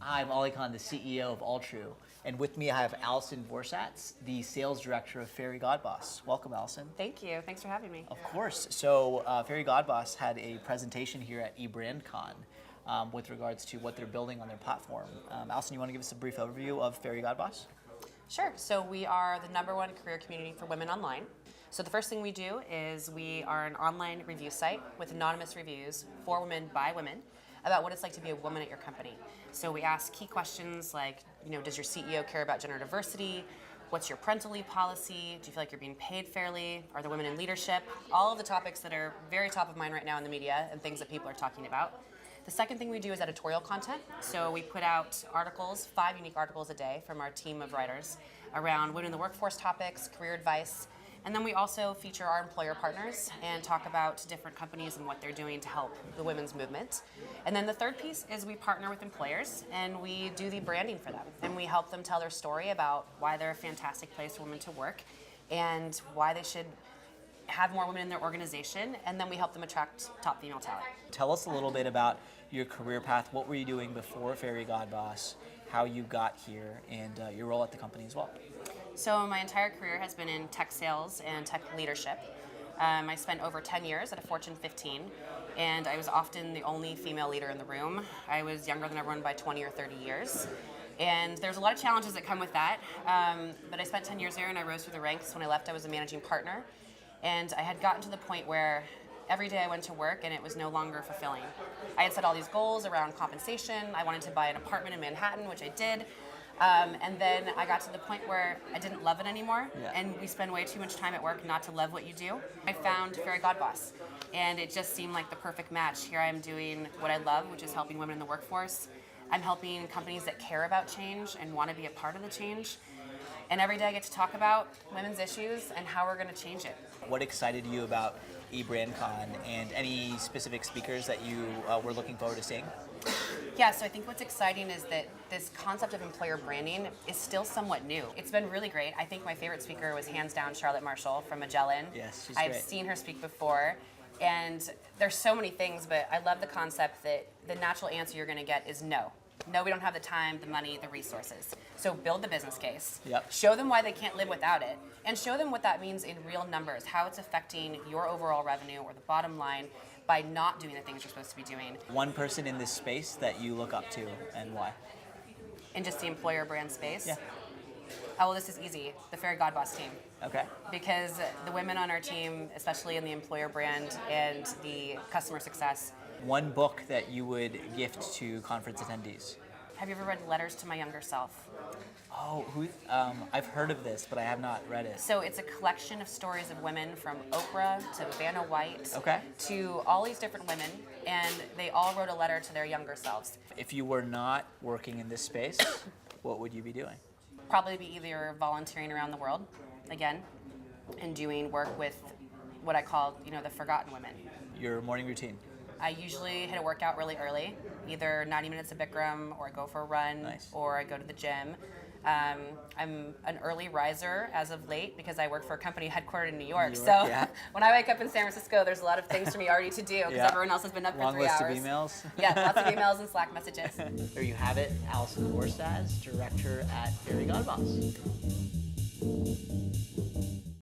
I'm Alison, the CEO of Alltrue, and with me I have Alison Vorsatz, the sales director of Fairygodboss. Welcome, Alison. Thank you. Thanks for having me. Of course. So Fairygodboss had a presentation here at EBrandCon with regards to what they're building on their platform. Alison, you want to give us a brief overview of Fairygodboss? Sure. So we are the #1 career community for women online. So the first thing we do is we are an online review site with anonymous reviews for women by women about what it's like to be a woman at your company. So we ask key questions like, does your CEO care about gender diversity? What's your parental leave policy? Do you feel like you're being paid fairly? Are there women in leadership? All of the topics that are very top of mind right now in the media and things that people are talking about. The second thing we do is editorial content. So we put out articles, 5 unique articles a day from our team of writers around women in the workforce topics, career advice. And then we also feature our employer partners and talk about different companies and what they're doing to help the women's movement. And then the third piece is we partner with employers and we do the branding for them. And we help them tell their story about why they're a fantastic place for women to work and why they should have more women in their organization. And then we help them attract top female talent. Tell us a little bit about your career path. What were you doing before Fairygodboss, how you got here, and your role at the company as well? So my entire career has been in tech sales and tech leadership. I spent over 10 years at a Fortune 15, and I was often the only female leader in the room. I was younger than everyone by 20 or 30 years. And there's a lot of challenges that come with that, but I spent 10 years there and I rose through the ranks. When I left, I was a managing partner, and I had gotten to the point where every day I went to work and it was no longer fulfilling. I had set all these goals around compensation. I wanted to buy an apartment in Manhattan, which I did. And then I got to the point where I didn't love it anymore, and we spend way too much time at work not to love what you do. I found Fairygodboss, and it just seemed like the perfect match. Here I am doing what I love, which is helping women in the workforce. I'm helping companies that care about change and want to be a part of the change. And every day I get to talk about women's issues and how we're going to change it. What excited you about EBrandCon, and any specific speakers that you were looking forward to seeing? Yeah, so I think what's exciting is that this concept of employer branding is still somewhat new. It's been really great. I think my favorite speaker was hands down Charlotte Marshall from Magellan. Yes, she's I've great. seen her speak before, and there's so many things, but I love the concept that the natural answer you're going to get is no. No, we don't have the time, the money, the resources. So build the business case. Yep. Show them why they can't live without it, and show them what that means in real numbers, how it's affecting your overall revenue or the bottom line by not doing the things you're supposed to be doing. One person in this space that you look up to, and why? In just the employer brand space? Yeah. Oh, well, this is easy. The Fairygodboss team. Okay. Because the women on our team, especially in the employer brand and the customer success. One book that you would gift to conference attendees? Have you ever read Letters to My Younger Self? Oh, I've heard of this, but I have not read it. So it's a collection of stories of women from Oprah to Vanna White to all these different women, and they all wrote a letter to their younger selves. If you were not working in this space, what would you be doing? Probably be either volunteering around the world, again, and doing work with what I call, the forgotten women. Your morning routine? I usually hit a workout really early, either 90 minutes of Bikram, or I go for a run, or I go to the gym. I'm an early riser as of late because I work for a company headquartered in New York. So when I wake up in San Francisco, there's a lot of things for me already to do because everyone else has been up for 3 hours. Long list of emails? Yeah, lots of emails and Slack messages. There you have it, Alison Vorsatz, director at Fairygodboss.